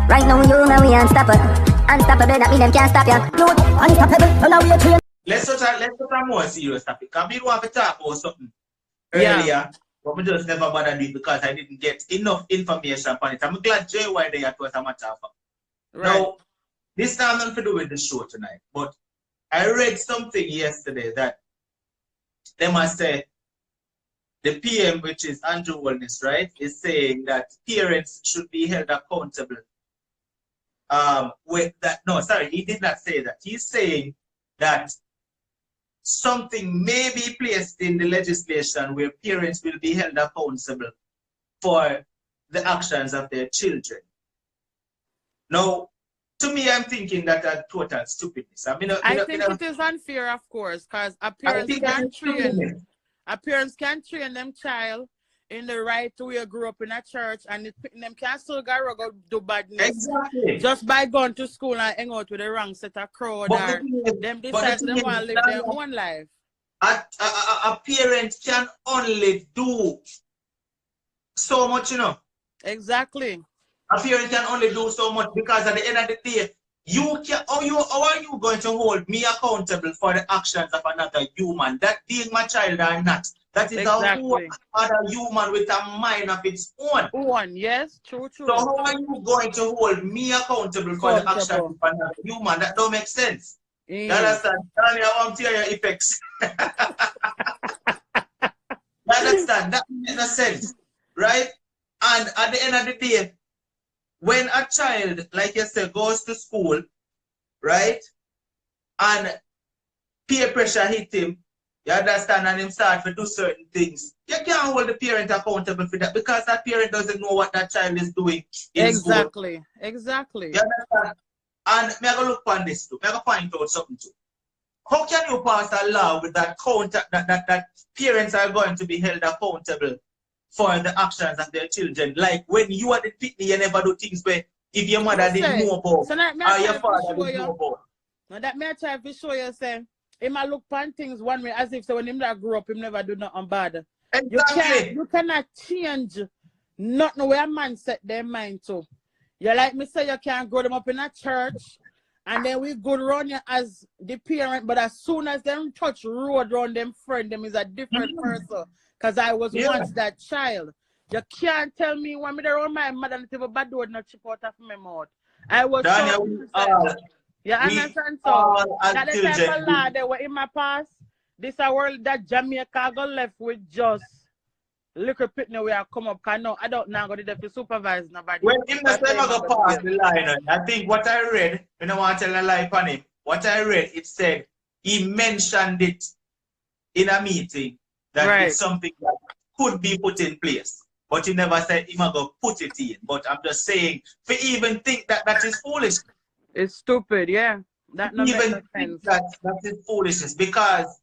Right now you and we unstoppable. Unstoppable, that mean them can't stop ya. Youth, unstoppable, run away train. Let's talk more serious topic. Because we want to talk about something earlier, but we just never bothered it because I didn't get enough information on it. I'm glad Jay why they was a matter of fact. Now, this has nothing to do with the show tonight, but I read something yesterday that they must say the PM, which is Andrew Wellness, right, is saying that parents should be held accountable. With that, no, sorry, he did not say that. He's saying that something may be placed in the legislation where parents will be held accountable for the actions of their children. Now, to me, I'm thinking that a total stupidness. I think it is unfair, of course, because a parent can train them child in the right way, grow up in a church, and them can still go do badness. Exactly. Just by going to school and hang out with the wrong set of crowd, or them decide they want to live their own life. A parent can only do so much, you know. Exactly. A parent can only do so much because at the end of the day, how are you going to hold me accountable for the actions of another human? That being my child or not. That is a whole other human with a mind of its own. Yes, true. So how are you going to hold me accountable for the actions of another human? That don't make sense. You understand? Dornia, I want to hear your effects. You understand? That makes no sense. Right? And at the end of the day, when a child, like you said, goes to school, right, and peer pressure hit him, you understand, and him start to do certain things, you can't hold the parent accountable for that because that parent doesn't know what that child is doing in school. Exactly. You understand? And me go look on this too. Me go find out something too. How can you pass a law with that that parents are going to be held accountable for the actions of their children? Like when you are the pitney, you never do things where if your mother didn't know about or your father didn't know about. Now that may I try to show you, say, he might look on things one way as if so when him that grew up, him never do nothing bad. Exactly. You cannot change nothing where a man set their mind to. You like me say you can't grow them up in a church and then we go around you as the parent, but as soon as them touch road around them friend, them is a different person. Because I was once that child. You can't tell me when me around my mother and a bad word not chip out of my mouth. I was you understand? So that the type of law that were in my past, this a world that Jamaica go left with just little pitney where I come up. Cause no, I don't now go to the supervise nobody. When him the same go pass the line, I think what I read, when I want to tell a lie on him, what I read, it said he mentioned it in a meeting that it's something that could be put in place. But he never said he might go put it in. But I'm just saying, for even think that that is foolish. It's stupid, yeah. That not even think that is foolishness because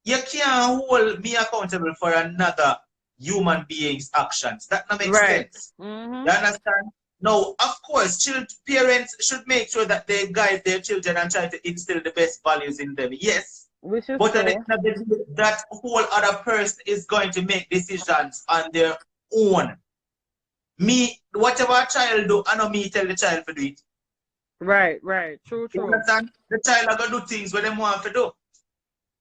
you can't hold me accountable for another human being's actions. That not makes sense. You understand? Now, of course, parents should make sure that they guide their children and try to instill the best values in them. Yes. But that whole other person is going to make decisions on their own. Me, whatever a child do, I know me tell the child to do it. Right. True. You understand? The child are going to do things what they want to do.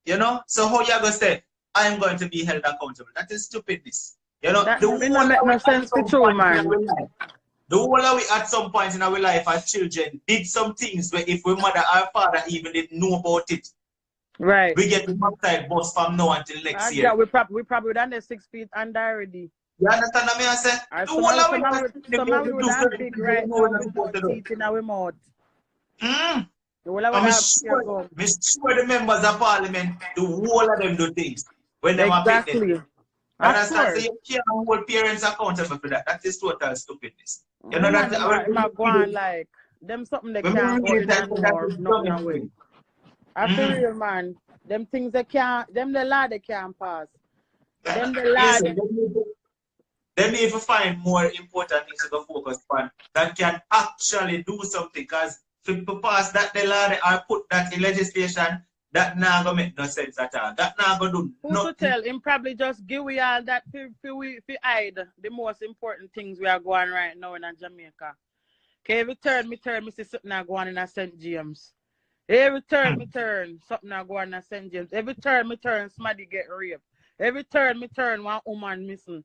You know? So how you going to say, I'm going to be held accountable? That is stupidness. You know? That doesn't make no sense to true, man. The whole of we at some point in our life as children did some things where if we mother or father even didn't know about it. Right. We get the outside bus from now until next year. Yeah, we probably done the 6 feet under already. You understand what I say? The whole of we would have big right now with teeth in our mouth. I'm sure the members of parliament, the whole of them do things when they are picking. You understand? So you can't hold parents accountable for that. That is total stupidness. You know that I'm not going like them something they can't go in anymore. I feel real, man. Them things they can't, them the law they can't pass. Them the law. They need to find more important things to go focus on that can actually do something. Because if you pass that the law or put that in legislation, that not gonna make no sense at all. That not gonna do nothing. Who to tell him probably just give we all that we hide the most important things we are going right now in Jamaica. Every turn, me see something I go on in a St. James. Every turn, something I go on in a St. James. Every turn, somebody get raped. Every turn, one woman missing.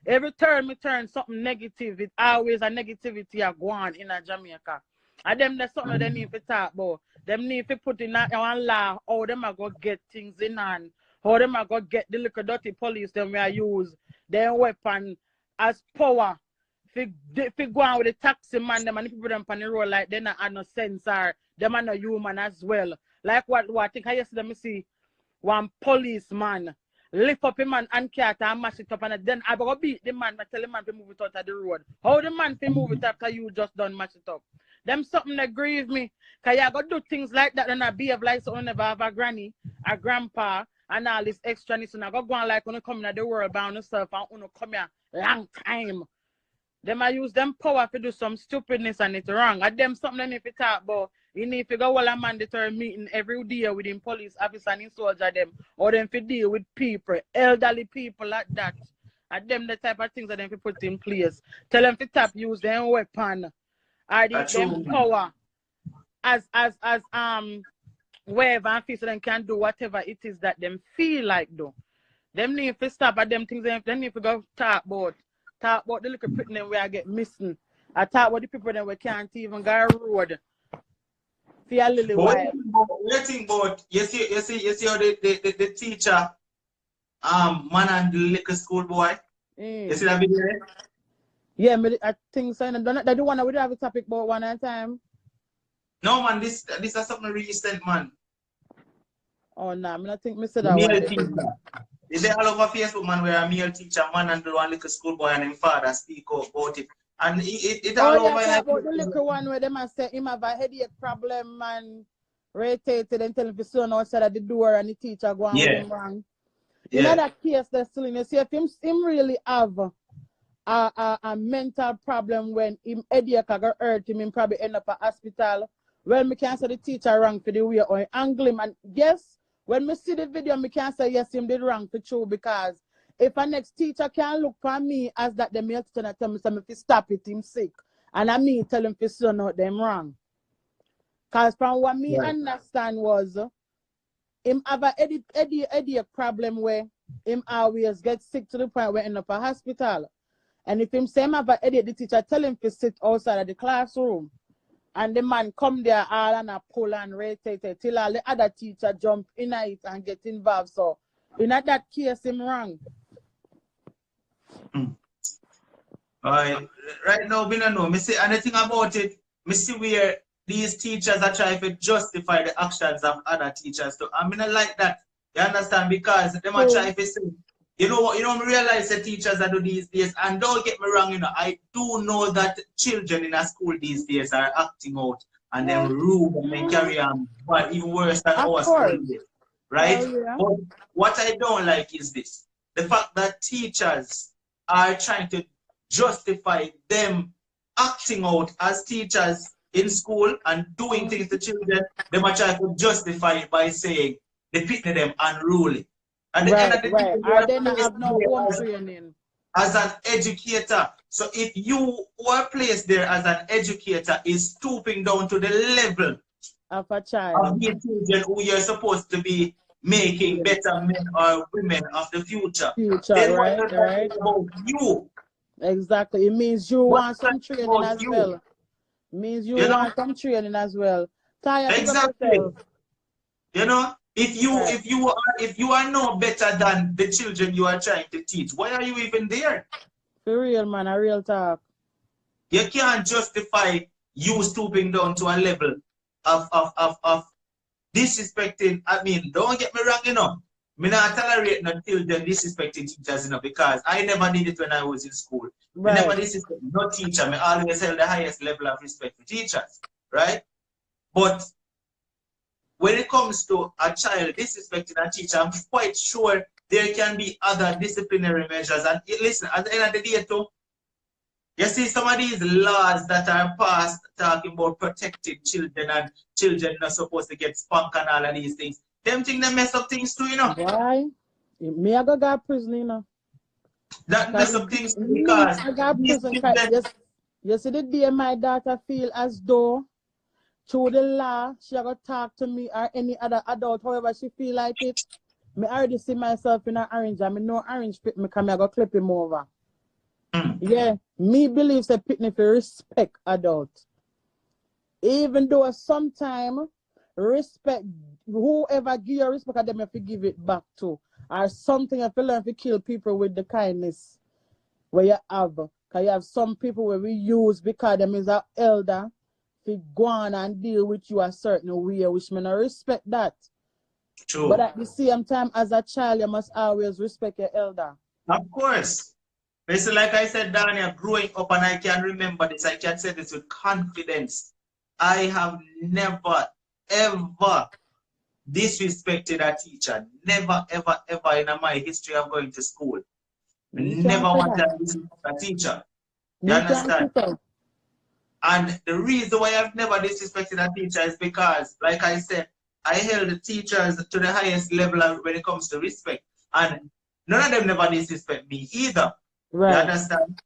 Every turn, something negative. It always a negativity I go on in a Jamaica. And them, there's something they need to talk about. Them need to put in one law, how them are going to get things in hand. How them are going to get the little dirty police them we are use their weapon as power. If you go on with the taxi man, them and the people them on the road like they not have no sense or them are no human as well. Like what I think I yesterday me see one policeman lift up a man and cat and mash it up and then I go beat the man, I tell the man to move it out of the road. How the man to move it after you just done mash it up? Them something that grieve me. Cause you go do things like that and I behave like so never have a granny, a grandpa, and all this extraness. And I go on like when you come in the world by yourself and when you come here long time. Them I use them power to do some stupidness and it's wrong. And them something they need to talk about. You need to go well a mandatory meeting every day with the police officer and soldier them. Or them to deal with people, elderly people like that. And them the type of things that them to put in place. Tell them to tap use their weapon. Or them power. As wherever and feel so them can do whatever it is that them feel like though. Them need to stop at them things they need to go talk about. Talk about the little people them where I get missing. I talk about the people them we can't even go road. For a little while. What you think about you see how the teacher man and the little school boy? You see that video? Yeah, I think so. They do want to have a topic about one at a time. No man, this is something recent, man. Oh no, I don't think Mr. that one. Is there all over Facebook, man, where a male teacher, man, and the one little schoolboy and his father speak up about it. And it all over. Yeah, about the little one where they must say him have a headache problem and irritated and tell him to son outside of the door and the teacher go and him wrong. You know that case that's still in you see if him really have a mental problem when him headache got hurt him probably end up at hospital. Well, me can say the teacher wrong for the way or angle him and yes. When me see the video, me can say yes, him did wrong for true because if a next teacher can look for me as that the male teacher tell me something to stop it, him sick. And I mean tell him to son out them wrong. Because from what me understand was him have a headache problem where him always get sick to the point where end up a hospital. And if him say him have a headache, the teacher tell him to sit outside of the classroom. And the man come there all and a pull and rotate till all the other teacher jump in it and get involved. So in that case, him wrong. Right now, we don't know. Me see anything about it. Me see where these teachers are trying to justify the actions of other teachers. So I mean, I like that. You understand? Because them are trying to say, you know what? You don't realize the teachers that do these days. And don't get me wrong, you know, I do know that children in a school these days are acting out and then rude and then carry on, but even worse than our school days, right? But what I don't like is this: the fact that teachers are trying to justify them acting out as teachers in school and doing things to children. They are trying to justify it by saying they pity them unruly. And the end of the day, I didn't have no home training. As an educator. So if you were placed there as an educator is stooping down to the level of a child of the children who you're supposed to be making better men or women of the future. Then right. About you. Exactly. It means you want some training as well. It means you want some training as well. Exactly. You know? If you are no better than the children you are trying to teach, why are you even there? For real, man, a real talk. You can't justify you stooping down to a level of disrespecting. I mean, don't get me wrong, you know. Me not tolerate no children disrespecting teachers, you know, because I never did it when I was in school. I never disrespect no teacher. I always held the highest level of respect for teachers, right? But when it comes to a child disrespecting a teacher, I'm quite sure there can be other disciplinary measures. And listen, at the end of the day, too, you see some of these laws that are passed talking about protecting children and children not supposed to get spanked and all of these things. Them things that mess up things too, you know. Why? Me, I go prison, you know. That mess up things too because I got prison. You see the day my daughter feel as though through the law, she got to talk to me or any other adult, however she feel like it. Me already see myself in an orange. I mean, no orange fit me come, I go clip him over. Yeah, me believe say pitney for respect adult. Even though sometimes respect, whoever give you respect, them have to give it back to. Or something if you learn to kill people with the kindness where you have. Because you have some people where we use because them is an elder to go on and deal with you a certain way, which me not respect that. True. But at the same time, as a child, you must always respect your elder. Of course. Listen, like I said, Dornia, growing up, and I can remember this, I can say this with confidence. I have never, ever disrespected a teacher. Never, ever, ever in my history of going to school. Never wanted to disrespect a teacher. You understand? And the reason why I've never disrespected a teacher is because, like I said, I held the teachers to the highest level when it comes to respect. And none of them never disrespect me either. Right. You understand?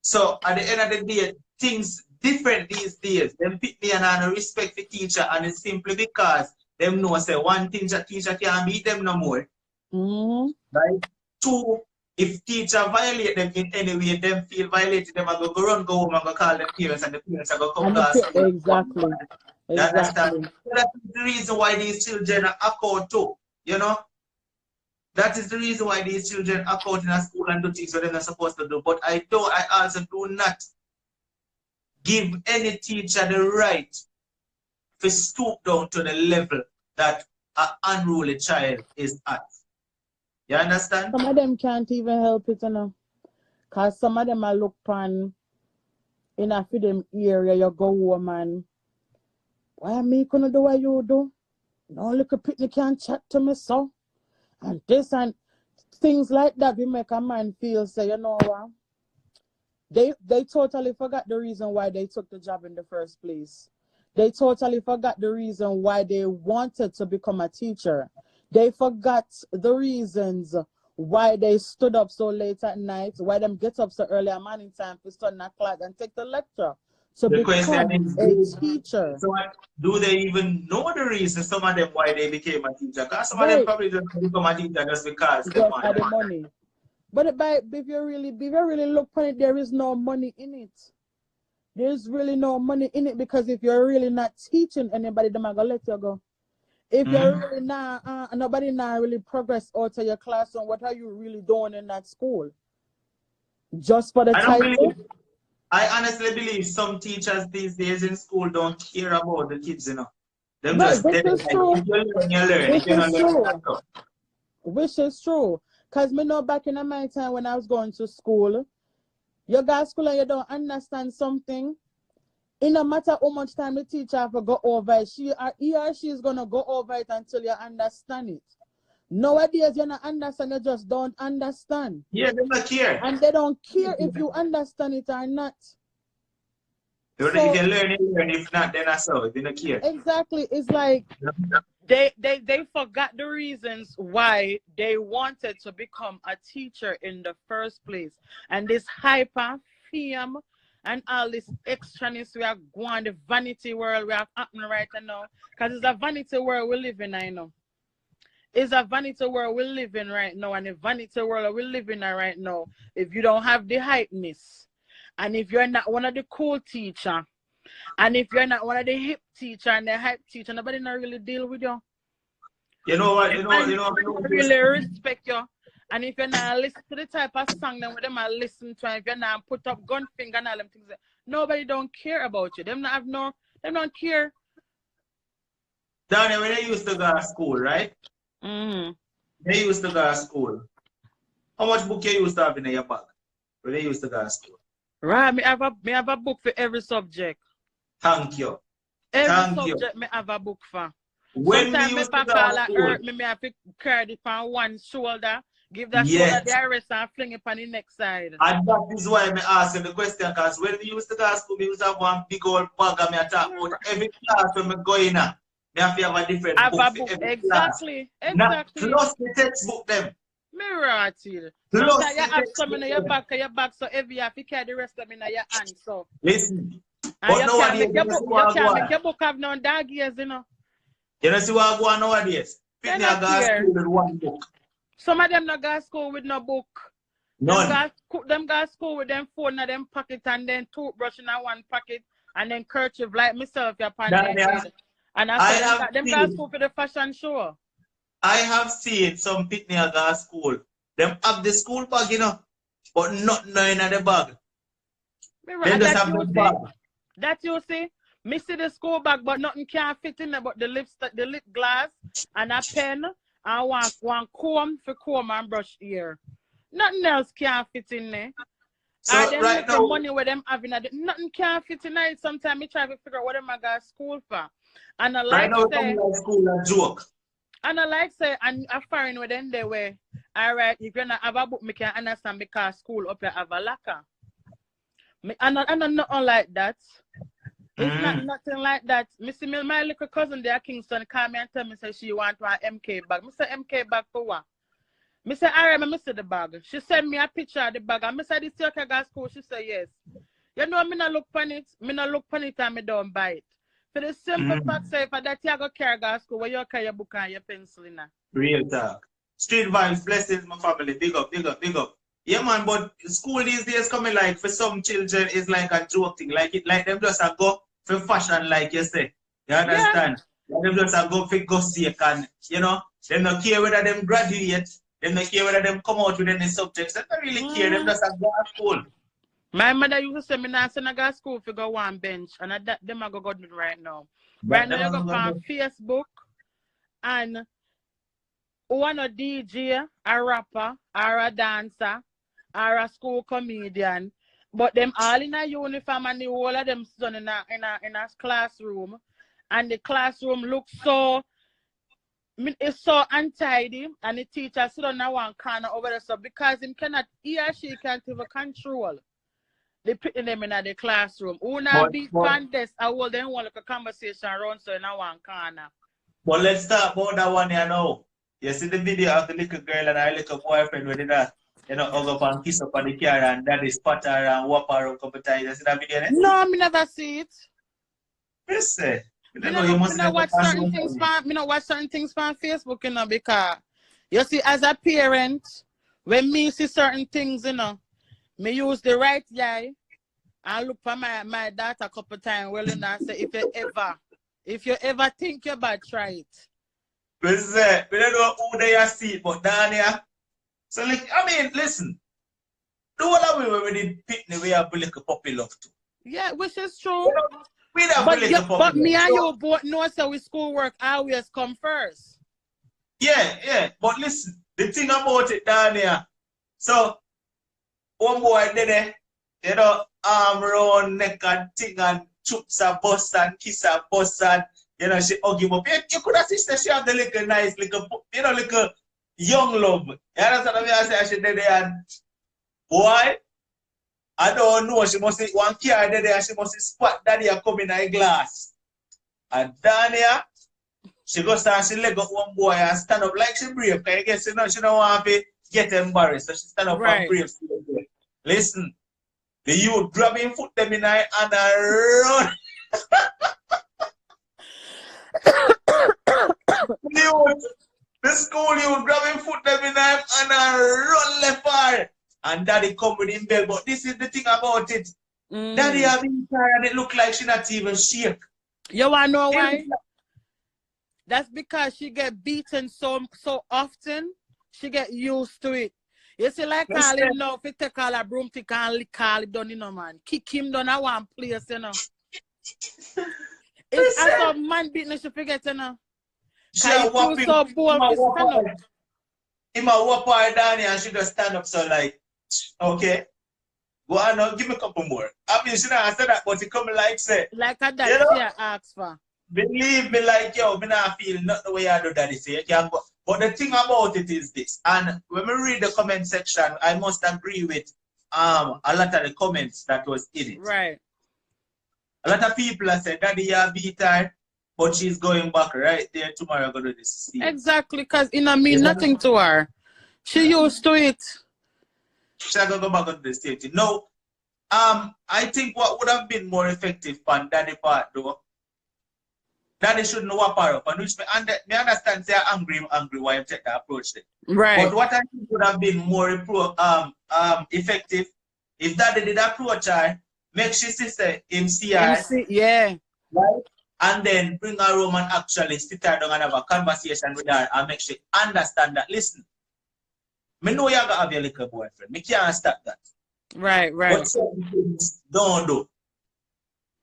So at the end of the day, things different these days. Them pick me and I respect the teacher, and it's simply because them know say one teacher can't meet them no more. Right? Two, if teacher violate them in any way, them feel violated, them are go run, go home and go call their parents, and the parents are going to come to school. Exactly. You understand? So that's the reason why these children are out too. You know? That is the reason why these children are out in a school and do things that they're not supposed to do. But I also do not give any teacher the right to stoop down to the level that an unruly child is at. You understand? Some of them can't even help it, you know. Because some of them are look pan in a freedom area, you go home and why me gonna do what you do? No little picnic can't chat to me, so. And this and things like that, we make a man feel, say, you know what? They totally forgot the reason why they took the job in the first place. They totally forgot the reason why they wanted to become a teacher. They forgot the reasons why they stood up so late at night, why them get up so early at morning time to study a class and take the lecture. So the become a teacher. So do they even know the reason, some of them, why they became a teacher? Because some of them probably just become a teacher just because they want the money. But if you really look at it, there is no money in it. There's really no money in it, because if you're really not teaching anybody, they're gonna let you go. If you're really not, nobody not really progress out of your classroom, what are you really doing in that school? Just for the title? I honestly believe some teachers these days in school don't care about the kids, you know. Them right, just which is true. If you learn, if you don't learn, which is true. Because me know back in my time when I was going to school, you go to school and you don't understand something, it no matter how much time the teacher have to go over it, he or she is going to go over it until you understand it. Nowadays, you don't understand, you just don't understand. Yeah, they don't care. And they don't care if you understand it or not. So, if you can learn it, learn. If not, then that's all. They don't care. Exactly. It's like they forgot the reasons why they wanted to become a teacher in the first place. And this hyper, fame, and all this extraness we are going, the vanity world we are happening right now. Because it's a vanity world we live in, I know. It's a vanity world we live in right now, and the vanity world we live in right now, if you don't have the hypeness, and if you're not one of the cool teacher, and if you're not one of the hip teacher and the hype teacher, nobody not really deal with you. You know what? You know really respect you. And if you're not listen to the type of song that them are listen to, if you're not put up gun finger and all them things, nobody don't care about you. Them don't care. Dornia, when they used to go to school, right? They used to go to school. How much book you used to have in your bag when they used to go to school? Right, me have a book for every subject. Thank you. Every subject me have a book for. When sometimes we used me to go to school, hurt me have to carry it on one shoulder, give that shoulder the rest and fling it on the next side. And that is why I ask you the question, because when we used to go to school, we used to have one big old bag and me talk about every class when we go in. Me have to have a different book for every exactly. class. Not plus the textbook them. Mirror to you. Plus, Sometimes you have some in your back so heavy you have to carry the rest of them in your hand. So listen. and But you nowadays, can't make your book have no dog ears, you know. You know see what I go on nowadays? Pitney I go to school with one book. Some of them not go to school with no book. None. Them go to school with them phone in them pocket and then toothbrush in one pocket and then kerchief like myself your pan head. And them go to school for the fashion show. I have seen some Pitney I go to school. Them have the school bag, you know, but not knowing in the bag. They just have the bag. That you see? Me see the school bag, but nothing can fit in there but the lip glass and a pen and one comb for comb and brush ear. Nothing else can fit in there. So and right now, the money where them having nothing can fit in there. Sometimes me try to figure out what them I go to school for. And I like right now, say school a joke. and I like say and I foreign with them they way. Alright, if you not have a book, me can understand because school up here have a locker. And I'm not like that. It's not nothing like that. My little cousin there, Kingston, called me and tell me say she want one MK bag. Me say MK bag for what? Me say I remember me see the bag. She sent me a picture of the bag and me say this your car school. She said yes. You know me not look on it. Me not look on it and me don't buy it. For the simple fact say for that you go carry go school where you carry your book and your pencil in there. Real talk. Street vibes, blessings, my family. Big up, big up, big up. Yeah, man, but school these days coming like for some children is like a joke thing. Like them just a go for fashion, like you say. You understand? Yeah. Them just a go for gossip and, you know, them not care whether them graduate, them not care whether them come out with any subjects. They don't really care. Them just a go to school. My mother used to say me now send I go to school for go one bench and them I go do right now. Right now you go on Facebook and one a DJ, a rapper, or a dancer, or a school comedian, but them all in a uniform and the whole of them done in a classroom, and the classroom looks so it's so untidy, and the teacher sit on one corner over there, so because he or she can't even control. They putting them in the classroom. Who not be contest, I will then want like a conversation around so in a one corner. But let's talk about that one here now. You see the video of the little girl and her little boyfriend with that, you know, hug up and kiss up on the car and daddy spot her and whop her a couple times. You see that video? Eh? No, me never see it. Yes, sir. Me not watch certain things from Facebook, you know, because you see, as a parent, when me see certain things, you know, me use the right eye and look for my daughter a couple times. Well, you know, I say if you ever think you're bad, try it. We don't know who they are see, but Dornia. So, like, I mean, listen. Do all the way we did Pitney, we have a little puppy love too. Yeah, which is true. But me and you both know so with schoolwork always come first. Yeah. But listen, the thing about it, Dornia. So, one boy did it, you know, arm round, neck and thing and chups and bust and kiss and bust and you know, she hug him up. You could have seen she have the little nice, little, you know, little young love. You understand what I say? She did it and boy, I don't know. She must see one car there and she must spot daddy come in a glass. And Dornia, she goes and she leg up one boy and stand up like she brave. Because I guess you know she don't want to get embarrassed. So she stand up and brave. Listen, the youth grabbing foot them in her and run. The school you grabbing foot them in them and run left far. And daddy come with him bell. But this is the thing about it. Daddy having tired and it look like she not even shake. You wanna know why? That's because she get beaten so often, she get used to it. You see, like all him now, if you take all a broomstick and call it down, you know, man. Kick him down at one place, you know. It's as a man beating she forget, you know. She a whopping. So bold to stand up. Him a whop her down here and she just stand up so like, okay. Go on now, give me a couple more. I mean, she not said that, but he come like say. Like a daddy, you know? She asked for. Believe me, like, yo, me not feel not the way I do daddy say. You can go. But the thing about it is this, and when we read the comment section, I must agree with a lot of the comments that was in it. Right. A lot of people have said, daddy, you beat her, but she's going back right there tomorrow. Go to this. Exactly, because it don't mean nothing to her. She used to it. She's going to go back on the stage. No, I think what would have been more effective on Daddy part though, Daddy shouldn't whop her up. And which me understand say angry why you take the approach there. Right. But what I think would have been more effective if Daddy did approach her, make she sister him see her. Yeah. Right? And then bring her home and actually sit her down and have a conversation with her and make she understand that, listen, me know you're going to have your little boyfriend. Me can't stop that. Right. But certain things don't do.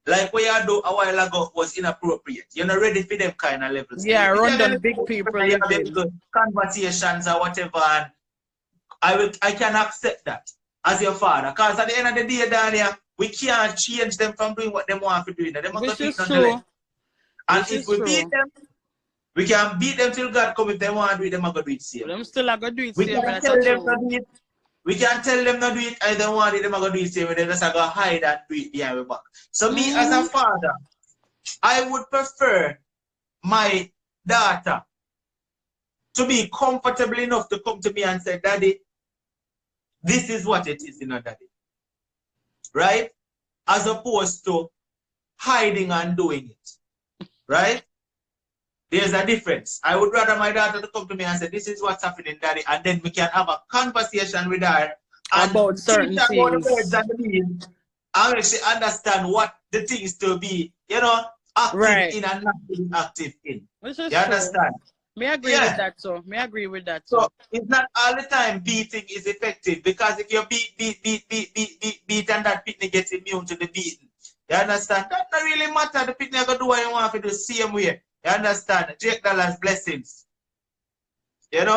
Like what you do a while ago was inappropriate. You're not ready for them kind of levels. Yeah, run down big people. You have conversations or whatever, and I can accept that as your father. Because at the end of the day, Dornia, we can't change them from doing what they want to do. Which is true. And if we beat them, we can beat them till God come. If they want to do it, they're going to do it same. Them still are going to do it We same. can tell them to do it. We can tell them not do it, and they want it, they're going to do it same. They just going to hide and do it behind my back. So me as a father, I would prefer my daughter to be comfortable enough to come to me and say, Daddy, this is what it is, Daddy. Right? As opposed to hiding and doing it. Right? There's a difference. I would rather my daughter to come to me and say, this is what's happening, Daddy, and then we can have a conversation with her about certain things. About the words and the meaning, and actually understand what the things to be, active in and not being active in. Which is you understand? Me agree with that, so. Me agree with that, so. It's not all the time beating is effective, because if you beat and that pitney gets immune to the beating, you understand? That not really matter. The pitney going to do what you want to do the same way. You understand? Jake Dallas blessings. That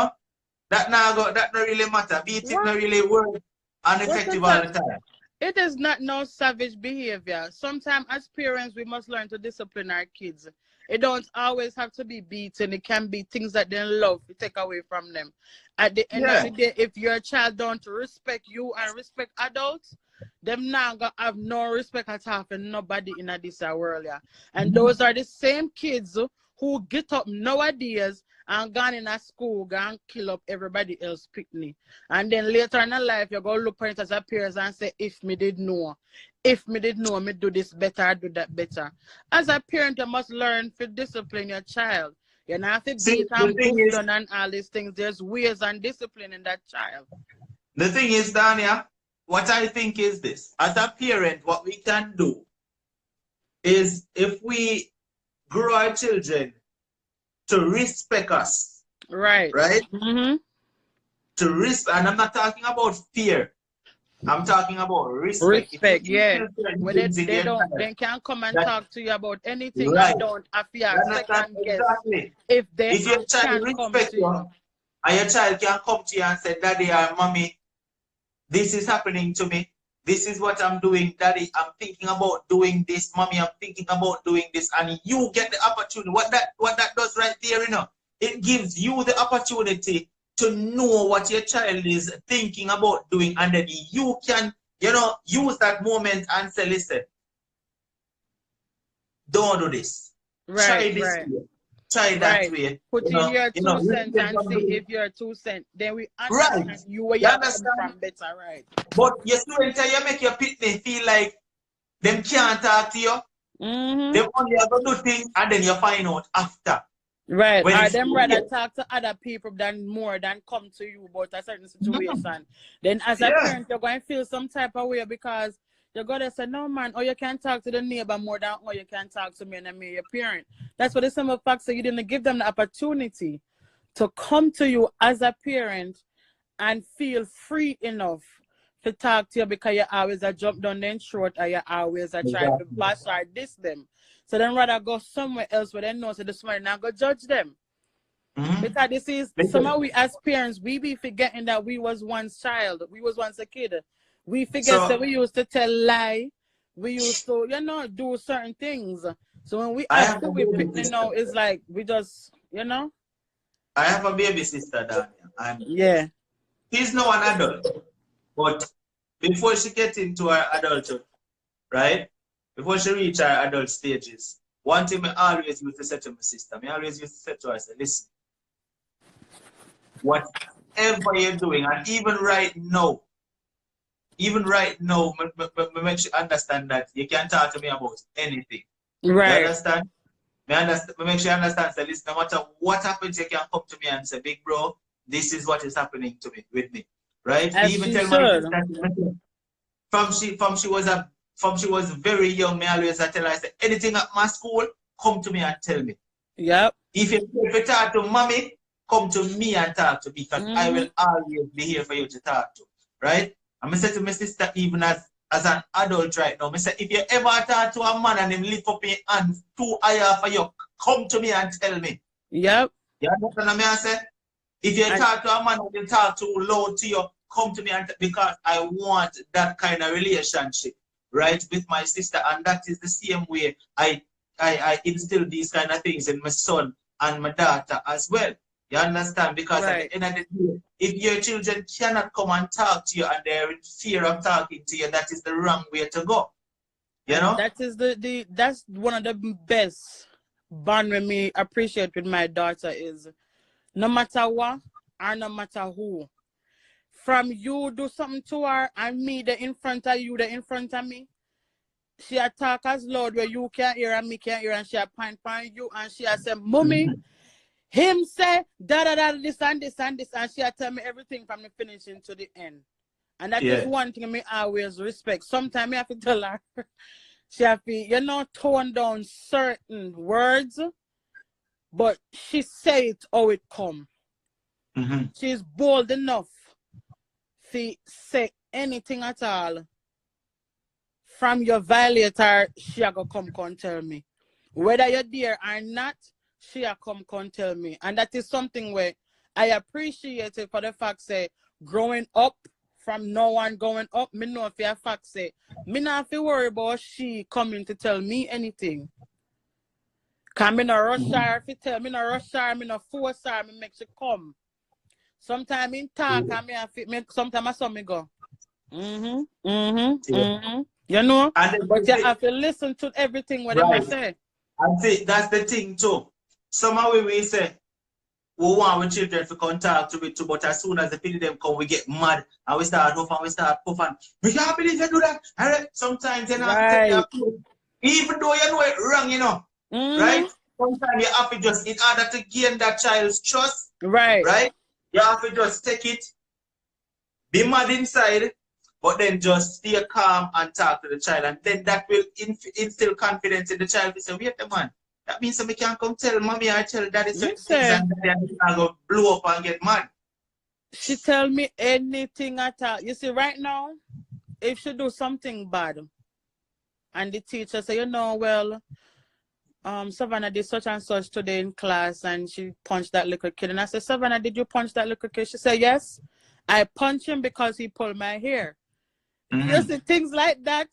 not really matter. Beating not really work and effective all the time. It is not no savage behavior. Sometimes as parents we must learn to discipline our kids. It don't always have to be beating. It can be things that they love to take away from them. At the end of the day, if your child don't respect you and respect adults, them now gonna have no respect at all for nobody in this world. Yeah. And those are the same kids who get up nowadays and gone in a school, go and kill up everybody else picnic. And then later in life, you go look for it as a peers and say, if me did know, me do this better, I do that better. As a parent, you must learn to discipline your child. You don't have to beat and push down and all these things. There's ways and discipline in that child. The thing is, Dornia, what I think is this. As a parent, what we can do is if we grow our children to respect us. Right. Right? Mm-hmm. To respect, and I'm not talking about fear. I'm talking about respect. Respect, yeah. When they can't come and talk to you about anything. Right. You don't have to second guess. Exactly. If your child respect you, and your child can come to you and say, Daddy or Mommy, this is happening to me. This is what I'm doing. Daddy, I'm thinking about doing this. Mommy, I'm thinking about doing this. And you get the opportunity. What that does right there, it gives you the opportunity to know what your child is thinking about doing. And then you can, use that moment and say, listen, don't do this. Right, try this way. Try that way. Put in your 2 cents and see if you're 2 cents. Then we understand you where you're from better, right? But you make your pitney feel like them can't talk to you. Mm-hmm. They only have to do things and then you find out after. Right. Or them rather talk to other people than come to you about a certain situation. Mm-hmm. Then as a parent, you're going to feel some type of way because you're going to say, no, man, or you can't talk to the neighbor more than or you can't talk to me and me, your parent. That's what the simple fact so you didn't give them the opportunity to come to you as a parent and feel free enough to talk to you because you always a jump down their throat or you always a try to bash or diss them. So then rather go somewhere else where they know so this morning not go judge them. Mm-hmm. Because this is somehow we as parents, we be forgetting that we was once child, we was once a kid. We forget that we used to tell lie, we used to, do certain things. So when we ask we it's like we just, I have a baby sister, Dornia, and she's now an adult. But before she gets into her adulthood, right? Before she reach her adult stages, one thing I always used to say to my sister, I always used to say to her, I said, listen, whatever you're doing, and even right now, me make sure understand that you can talk to me about anything. Right. You understand? Me make sure you understand. So listen, no matter what happens, you can come to me and say, big bro, this is what is happening to me with me. Right? As Even she tell my should. sister, from she was very young, me always I tell her, I say, anything at my school, come to me and tell me. Yep. If you talk to mommy, come to me and talk to me, because I will always be here for you to talk to. Right? And I say to my sister, even as an adult right now, I say, if you ever talk to a man and him lift up your hands too higher for you, come to me and tell me. Yep. You understand what I say? If you talk to a man and you talk too loud to you, come to me and because I want that kind of relationship, right, with my sister. And that is the same way I instill these kind of things in my son and my daughter as well. You understand? Because at the end of the day, if your children cannot come and talk to you and they're in fear of talking to you, that is the wrong way to go. You know? That is that's one of the best bond with me appreciate with my daughter is no matter what or no matter who. From you do something to her and me the in front of you, the in front of me. She talk as loud where you can't hear and me can't hear and she point you and she say, Mommy, him say da da da this and this and this and she tell me everything from the finishing to the end. And that is one thing me always respect. Sometimes I have to tell her she have to, you know, tone down certain words, but she say it how it come. She's bold enough to say anything at all. From your violator, she a go come tell me. Whether you're there or not, she a come tell me. And that is something where I appreciate it for the fact say growing up from no one going up, me know for a fact say me not have to worry about she coming to tell me anything. Cause me no rush her if tell me no rush her, me no force her, me make she come. Sometimes in talk and sometimes I saw me go. You know? But you have to listen to everything what they say. And see, that's the thing too. Somehow we say we want our children to come talk to it too, but as soon as the people them come, we get mad and we start off and we start puffing. We can't believe you do that. And sometimes you know take your approach. Even though you know it wrong, you know. Right? Sometimes you have to just in order to gain that child's trust. Right? You have to just take it, be mad inside, but then just stay calm and talk to the child. And then that will instill confidence in the child to say, wait a man, that means we can't come tell mommy or tell daddy certain things and then I go blow up and get mad. She tell me anything at all. You see, right now, if she do something bad, and the teacher say, you know, well, Savannah did such and such today in class and she punched that little kid. And I said, Savannah, did you punch that little kid? She said, yes. I punched him because he pulled my hair. You see, things like that.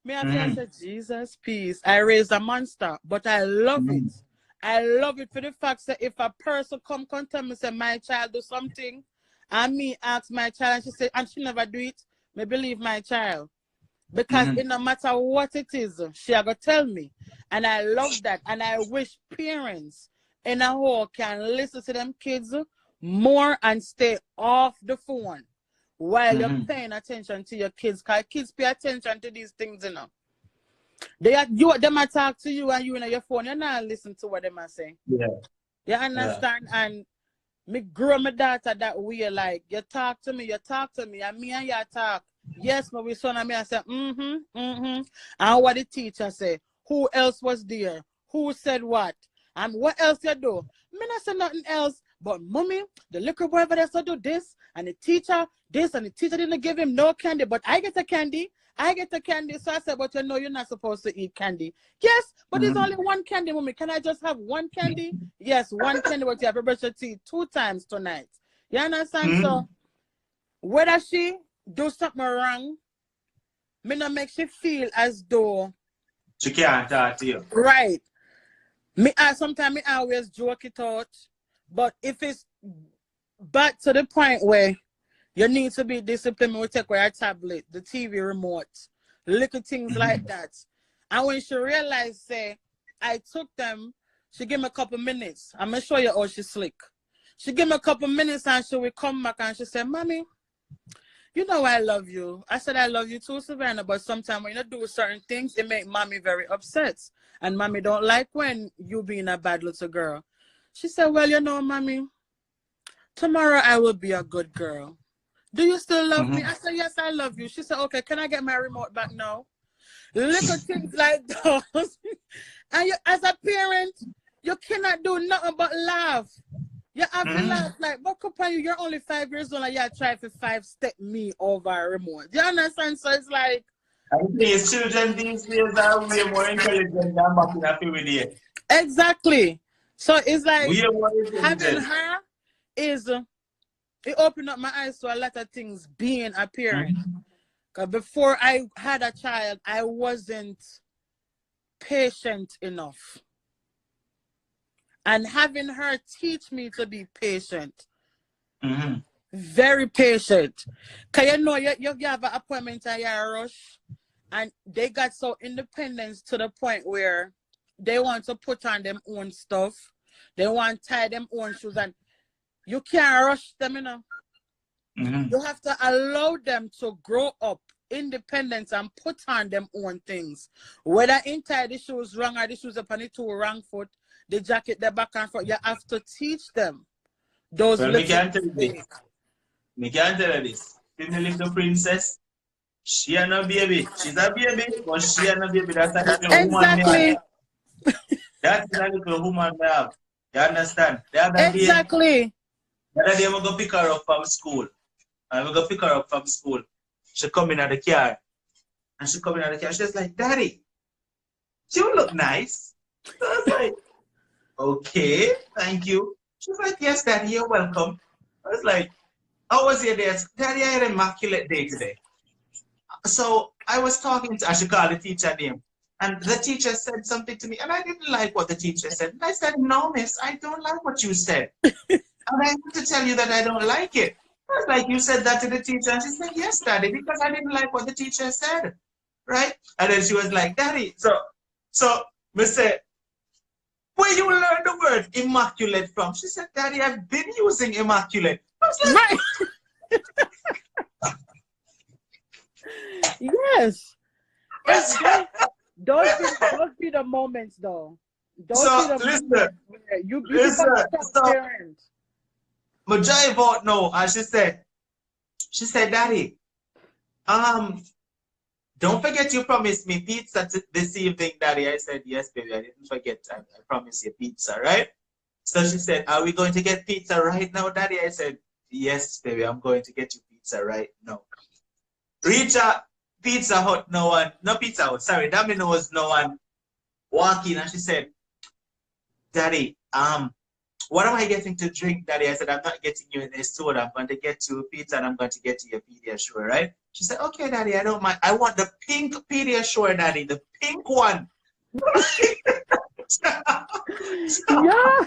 Me I said, Jesus, peace. I raised a monster, but I love it. I love it for the fact that if a person come tell me, say, my child do something, and me ask my child, and she say, and she never do it, me believe my child. Because it no matter what it is, she a go tell me. And I love that. And I wish parents in a whole can listen to them kids more and stay off the phone while you're paying attention to your kids. Because kids pay attention to these things, you know. They might talk to you and you in your phone, you're not listening to what they might say. Yeah. You understand? And me grow my daughter that way, like, you talk to me, and me and you talk. Yes, but we son and me, I say, And what the teacher say? Who else was there? Who said what? And what else you do? Me not say nothing else. But mommy, the little boy over there so do this, and the teacher this, and the teacher didn't give him no candy, but I get a candy. So I said, but you know you're not supposed to eat candy. Yes, but there's only one candy, mommy. Can I just have one candy? Yes, one candy, but you have to brush your teeth 2 times tonight. You understand? So whether she do something wrong, me not make she feel as though she can't talk to you. Right. Sometimes I always joke it out. But if it's back to the point where you need to be disciplined, we take away our tablet, the TV remote, little things like that. And when she realized, say, I took them, she gave me a couple minutes. I'm going to show you how she slick. She gave me a couple minutes and she would come back and she said, Mommy, you know I love you. I said, I love you too, Savannah, but sometimes when you do certain things, it make Mommy very upset. And Mommy don't like when you being a bad little girl. She said, well, you know, Mommy, tomorrow I will be a good girl. Do you still love me? I said, yes, I love you. She said, okay, can I get my remote back now? Little things like those. And you, as a parent, you cannot do nothing but laugh. You have to laugh like, but upon you, you're only 5 years old and you try to 5-step me over a remote. Do you understand? So it's like... I think children these days are way more intelligent than back in the period. Exactly. So it's like, having her is... it opened up my eyes to a lot of things being a parent. Because before I had a child, I wasn't patient enough. And having her teach me to be patient. Very patient. Because you know, you have an appointment and you're rush. And they got so independent to the point where they want to put on them own stuff. They want to tie them own shoes. And you can't rush them, you know. You have to allow them to grow up independent and put on them own things. Whether inside the shoes wrong or the shoes upon the two wrong foot, the jacket, the back and front, you have to teach them those little things. Me can't tell you this. See the little princess? She ain't no baby. She's a baby, but she ain't no baby. That's a little woman we have. That's a little woman we have. You understand? Exactly. The other day, I'm going to pick her up from school. I'm going to pick her up from school. She come in at the car. And she come in at the car. She's like, Daddy, you look nice. So I was like, okay, thank you. She's like, yes, Daddy, you're welcome. I was like, how was your day? Daddy, I had an immaculate day today. So I was talking to, I should call the teacher name. And the teacher said something to me. And I didn't like what the teacher said. And I said, no, miss, I don't like what you said. And I have to tell you that I don't like it. I was like, you said that to the teacher? And she said, yes, Daddy, because I didn't like what the teacher said. Right? And then she was like, Daddy, so me said, where you learn the word immaculate from? She said, Daddy, I've been using immaculate. I was like, right. Yes. Those be the moments, though. Listen, you become a parent. My drive out now, and she said, Daddy, don't forget you promised me pizza this evening, Daddy. I said, yes, baby, I didn't forget. I promised you pizza, right? So she said, are we going to get pizza right now, Daddy? I said, yes, baby, I'm going to get you pizza right now. Reach a Pizza Hut, no one, no Pizza Hut, sorry, Domino's, no one walk in, and she said, Daddy, what am I getting to drink, Daddy? I said, I'm not getting you a soda. I'm going to get you a pizza and I'm going to get you a Pediasure, right? She said, okay, Daddy, I don't mind. I want the pink Pediasure, Daddy, the pink one. Yeah.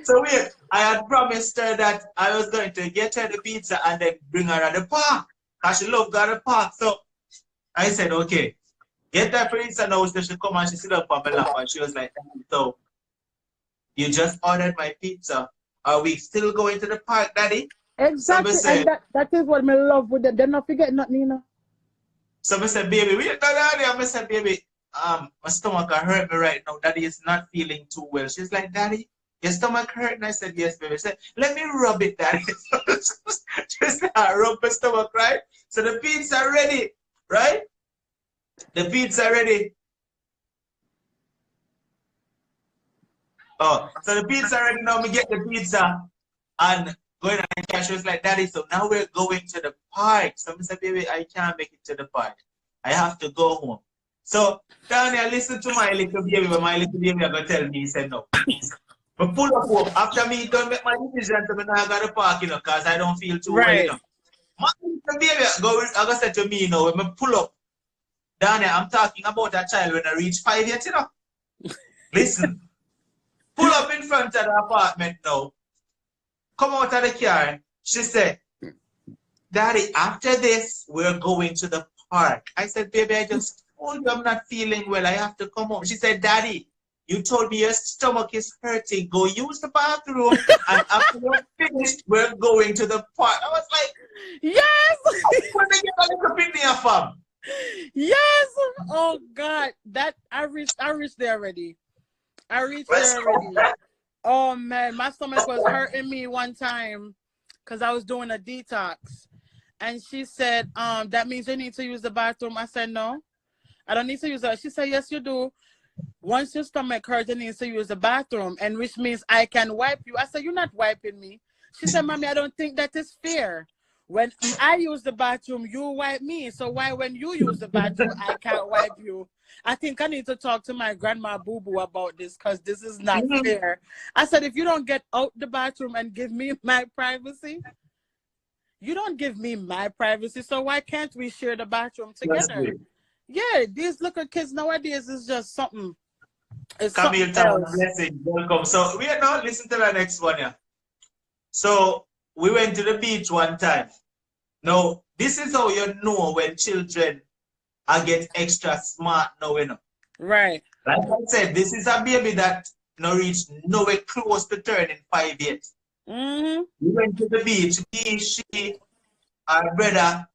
So I had promised her that I was going to get her the pizza and then bring her at the park. Because she loved going to the park. So I said, okay, get that pizza now. So she come and she sit up on my lap and she was like, so you just ordered my pizza. Are we still going to the park, Daddy? Exactly. Said, and that is what I love with them. They're not forgetting nothing, you know. So I said, baby, wait, Daddy. I said, baby, my stomach hurt me right now. Daddy is not feeling too well. She's like, Daddy, your stomach hurt? And I said, yes, baby. She said, let me rub it, Daddy. She said, I rub my stomach, right? So the pizza ready, right? The pizza ready. Oh, so the pizza ready now. We get the pizza and going and cash. She was like, Daddy, so now we're going to the park. So I said, baby, I can't make it to the park. I have to go home. So Dornia, listen to my little baby. When my little baby are going to tell me, he said no. But pull up home. After me, don't make my decision to me now go to the park, you know, because I don't feel too well, you know. My little baby, I'm going to say to me, you know, when I pull up, Dornia, I'm talking about a child when I reach 5 years, you know. Listen. Pull up in front of the apartment now. Come out of the car. She said, Daddy, after this, we're going to the park. I said, baby, I just told you I'm not feeling well. I have to come home. She said, Daddy, you told me your stomach is hurting. Go use the bathroom. And after you're finished, we're going to the park. I was like, yes! Where they get a little picnic from? Yes! Oh, God. That, I reached there already. Oh, man. My stomach was hurting me one time because I was doing a detox. And she said, that means you need to use the bathroom. I said, no, I don't need to use it. She said, yes, you do. Once your stomach hurts, you need to use the bathroom, and which means I can wipe you. I said, you're not wiping me. She said, Mommy, I don't think that is fair. When I use the bathroom, you wipe me. So why when you use the bathroom, I can't wipe you? I think I need to talk to my grandma Boo-Boo about this because this is not fair. I said, if you don't get out the bathroom and give me my privacy, you don't give me my privacy, so why can't we share the bathroom together? Yeah, these little kids nowadays is just something. It's Camille something Town, blessing, welcome. So we are now listen to the next one, yeah. So we went to the beach one time. Now, this is how you know when children are get extra smart now, you know. Right. Like I said, this is a baby that now reached nowhere close to turning 5 yet. We went to the beach, me, she, our brother,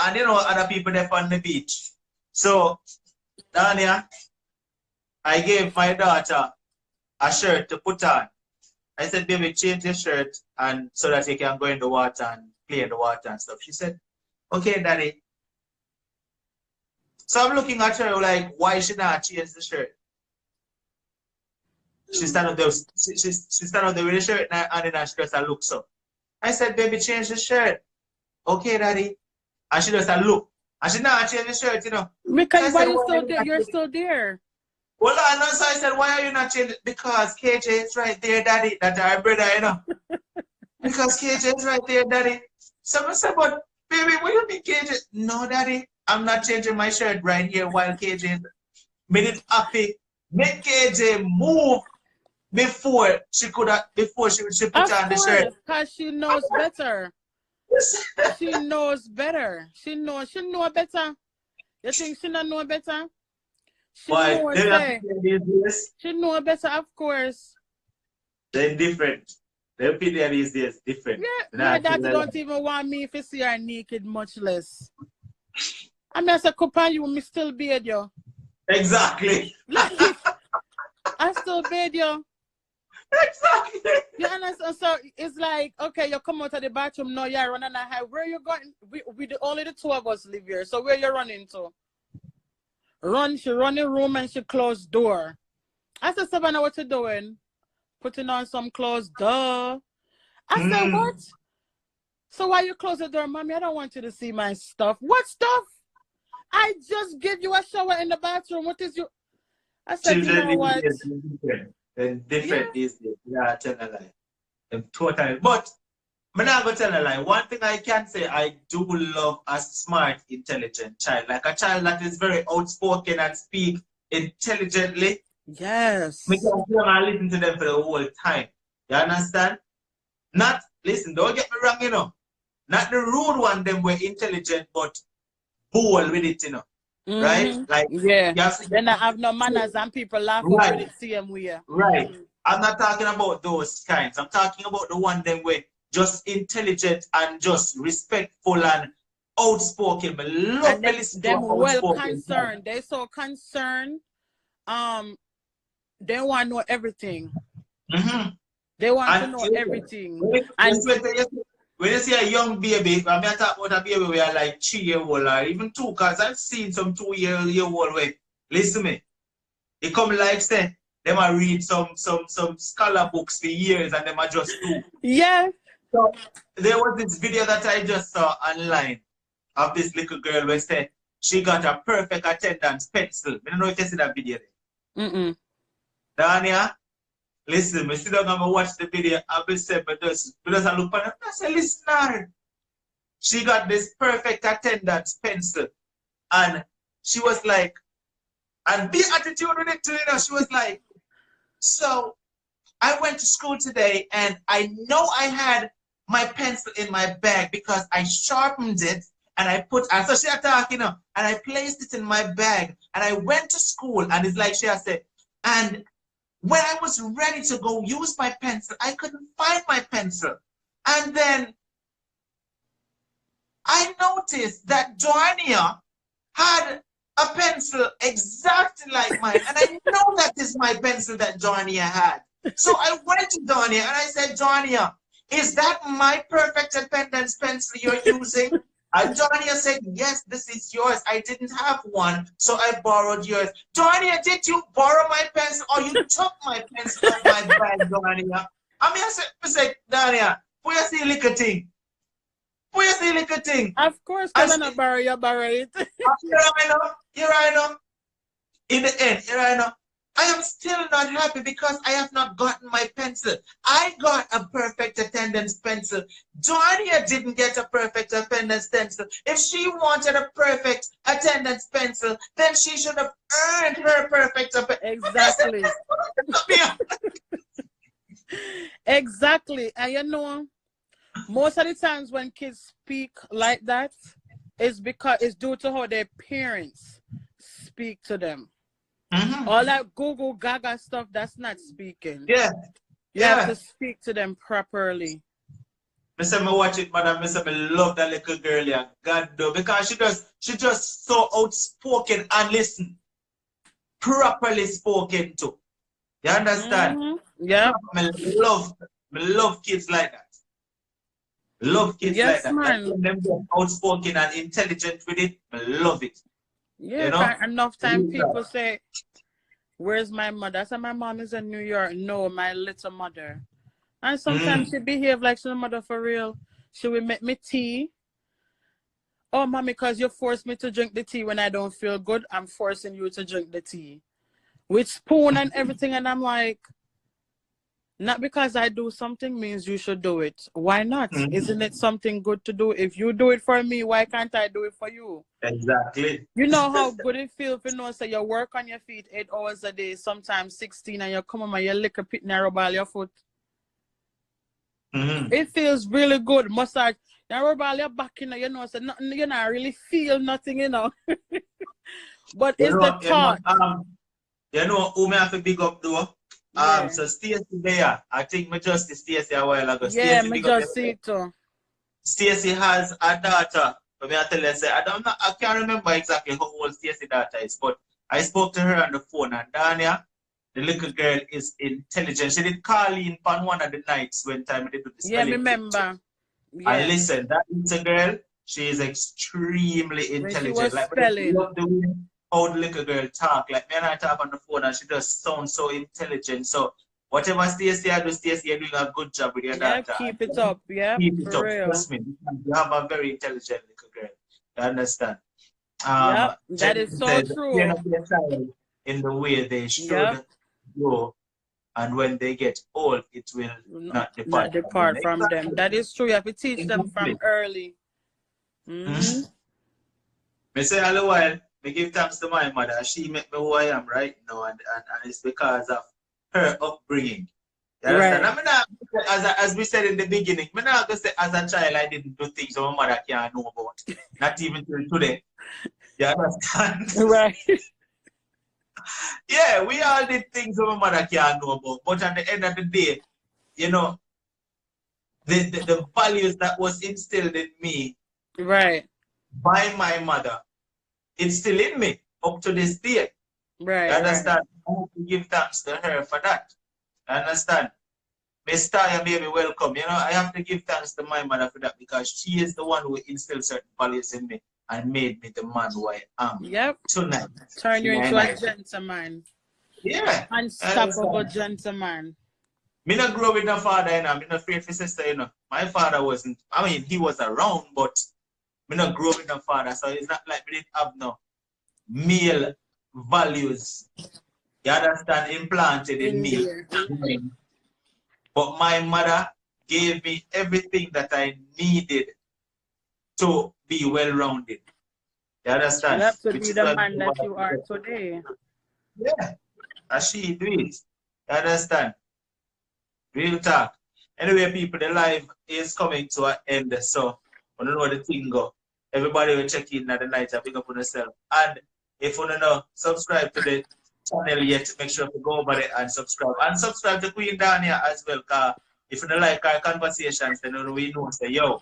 and you know, other people there on the beach. So, Dornia, I gave my daughter a shirt to put on. I said, baby, change your shirt and so that you can go in the water and play in the water and stuff. She said, okay, Daddy. So I'm looking at her like, why should not change the shirt? She stand up there, she stand up there with the shirt and in her dress and looks up. I said, baby, change the shirt. Okay, Daddy. And she just look. And she not change the shirt, you know. Because why you still there? You're still there. Well, and so I said, why are you not changing? Because KJ is right there, Daddy. That's our brother, you know. Because KJ is right there, Daddy. Someone said, but baby, what do you mean KJ? No, Daddy, I'm not changing my shirt right here while KJ made it happy. Make KJ move before she could have, before she put on the shirt. Because she knows better. She knows better. She know better. You think she don't know better? She know she know better, of course. They're different. Their opinion these days different. Yeah, my daddy don't even want me if you see her naked, much less. I mean, as a couple you, me still bathe you. Exactly. Like, I still bathe you. Exactly. You understand? So it's like, okay, you come out of the bathroom, now you're running a high. Where you going? Only the two of us live here. So where you running to? She run the room and she closed door. I said, Savannah, what you doing? Putting on some clothes, duh. I said, what? So why you close the door, Mommy? I don't want you to see my stuff. What stuff? I just give you a shower in the bathroom. What is you? I said, children, you know what? They're different these days. Yeah, I tell a lie. I'm totally. But I'm not going to tell a lie. One thing I can say, I do love a smart, intelligent child. Like a child that is very outspoken and speak intelligently. Yes. I listen to them for the whole time. You understand? Not, listen, don't get me wrong, you know. Not the rude one, them were intelligent, but bold with it, you know. Right? Like, yeah. Then I have no manners and people laugh over the same way. Right. I'm not talking about those kinds. I'm talking about the one them were just intelligent and just respectful and outspoken. But love to listen to them well concerned. They're so concerned. They want to know everything. They want to know everything. When you see a young baby, I'm not talking about a baby where like 3-year-old or even 2, because I've seen some 2-year-old where, listen to me, they come like say, they might read some scholar books for years and they might just do. Yeah. So there was this video that I just saw online of this little girl where said she got a perfect attendance pencil. I don't know if you see that video there. Dornia, listen, I sit down and watch the video. I said, but just look at her. I said, listen, she got this perfect attendance pencil. And she was like, and be attitude with it too, you know, she was like, so I went to school today and I know I had my pencil in my bag because I sharpened it and I put, and so she attacked, you know, and I placed it in my bag and I went to school and it's like she has said, and when I was ready to go use my pencil, I couldn't find my pencil. And then I noticed that Dornia had a pencil exactly like mine. And I know that is my pencil that Dornia had. So I went to Dornia and I said, Dornia, is that my perfect attendance pencil you're using? And Dornia said, yes, this is yours. I didn't have one, so I borrowed yours. Dornia, did you borrow my pencil or you took my pencil off my bag, Dornia? I said, Dornia, who you see little thing? Who you see little thing? Of course, because I'm not borrow, you borrow it. Here I know. In the end, here I know. I am still not happy because I have not gotten my pencil. I got a perfect attendance pencil. Dornia didn't get a perfect attendance pencil. If she wanted a perfect attendance pencil, then she should have earned her perfect Exactly. Exactly. And you know, most of the times when kids speak like that, it's because it's due to how their parents speak to them. All that Google Gaga stuff, that's not speaking. Yeah. You have to speak to them properly. I say me watch it, madam. I say me love that little girl, yeah. God do. Because she just so outspoken and listen. Properly spoken to. You understand? Yeah. Me love kids like that. Love kids like that. Man. When them get outspoken and intelligent with it, I love it. Yeah, you know? enough time people say, where's my mother? I said, my mom is in New York. No, my little mother. And sometimes she behave like she's a mother for real. She will make me tea. Oh, mommy, because you force me to drink the tea when I don't feel good, I'm forcing you to drink the tea. With spoon and everything. And I'm like, not because I do something means you should do it. Why not? Isn't it something good to do? If you do it for me, why can't I do it for you? Exactly. You know how good it feels if you know, say you work on your feet 8 hours a day, sometimes 16, and you come home and you lick a pit narrow ball your foot. It feels really good. Massage. Narrow ball your back, you know, so nothing, you not really feel nothing, you know. But it's the thought. You know who me have to big up though? So Stacey there, I think me just Stacey a while ago. Yeah, Stacey me just see it too. Stacey has a daughter. But me I tell you, say, I can't remember exactly how old Stacey's daughter is, but I spoke to her on the phone, and Dornia, the little girl, is intelligent. She did call in on one of the nights when time they do the spelling. Yeah, remember. Yeah. And listen, that little girl, she is extremely intelligent. When she was spelling. Love the way how the little girl talk. Like me and I talk on the phone and she just sounds so intelligent. So whatever Stacey I do, Stacey, you're doing a good job with your daughter. Keep it up. Yeah, keep it up. real. Trust me. You have a very intelligent little girl. You understand? That is so true. In the way they should go. And when they get old, it will not depart from them. That is true. You have to teach them from early. Me say all the while, me give thanks to my mother. She made me who I am right now, and it's because of her upbringing. You understand? I mean, as we said in the beginning, I'm not going to say as a child I didn't do things my mother can't know about. Not even till today. You understand? Right. Yeah, we all did things my mother can't know about. But at the end of the day, you know, the values that was instilled in me by my mother, it's still in me up to this day. Right. You understand? I have to give thanks to her for that. You understand? Miss Thier, baby, welcome. You know, I have to give thanks to my mother for that because she is the one who instilled certain values in me and made me the man who I am tonight. Turn you into a gentleman. Yeah. Unstoppable gentleman. Me not grow with no father, you know. Me not afraid for sister, you know. My father wasn't, I mean, he was around, but me not grow with no father. So it's not like we didn't have no male values. You understand? Implanted in me. But my mother gave me everything that I needed to be well-rounded. You understand? You have to be the man that you are today. Yeah. As she do it. You understand? Real talk. Anyway, people, the live is coming to an end. So, I don't know the thing go. Everybody will check in at the night and pick up on yourself. And if you don't know, subscribe to the channel yet, make sure to go over there and subscribe. And subscribe to Queen Dornia as well, because if you don't like our conversations, then we know, say, yo,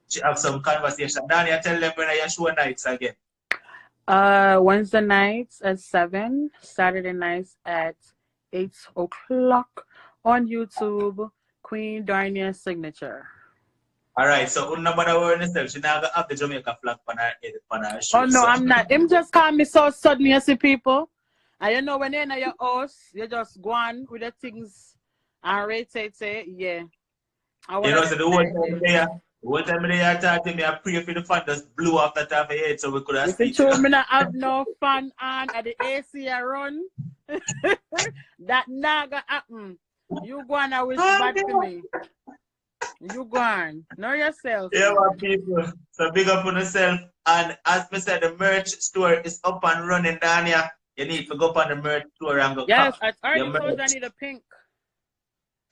she have some conversation. Dornia, tell them when your show nights again. Wednesday nights at 7, Saturday nights at 8 o'clock on YouTube, Queen Dornia Signature. All right, so nobody worry yourself. She now have the Jamaica flag on her head, on her shoe. Oh no, so. I'm not. Him just call me so suddenly, you see people. And you know when you're in your house, you just go on with the things and rotate it. Yeah. You know, so the whole time they talk to me, I pray for the fan just blew off the top of your head so we could have sleep. If you me not have no fan on at the AC run, that not gonna happen. You go on and wish bad to me. You go on. Know yourself. Yeah, my people. So big up on yourself. And as I said, the merch store is up and running down here. You need to go up on the merch store and go. Yes, I already told you I need a pink.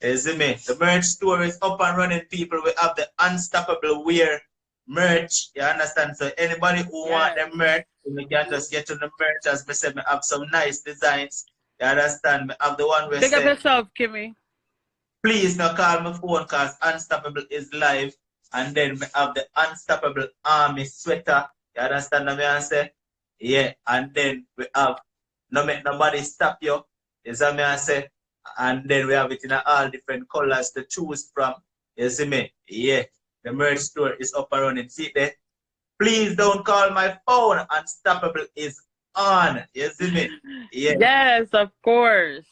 You see me? The merch store is up and running, people. We have the Unstoppable Wear merch. You understand? So anybody who want the merch, you can just get to the merch. As I said, we have some nice designs. You understand? We have the one where Pick up yourself, Kimmy. Please don't call my phone because Unstoppable is live. And then we have the Unstoppable Army sweater. You understand what I say? Yeah. And then we have No Make Nobody Stop You. You see what I say? And then we have it in all different colors to choose from. You see me? Yeah. The merch store is up and running. See there? Please don't call my phone. Unstoppable is on. You see me? Yeah. Yes, of course.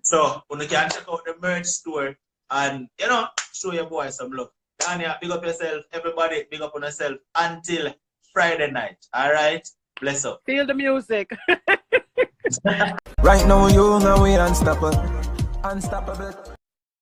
So, you can check out the merch store and, you know, show your boy some love. Dornia, big up yourself. Everybody, big up on yourself until Friday night. All right? Bless up. Feel the music. Right now, you know we unstoppable. Unstoppable.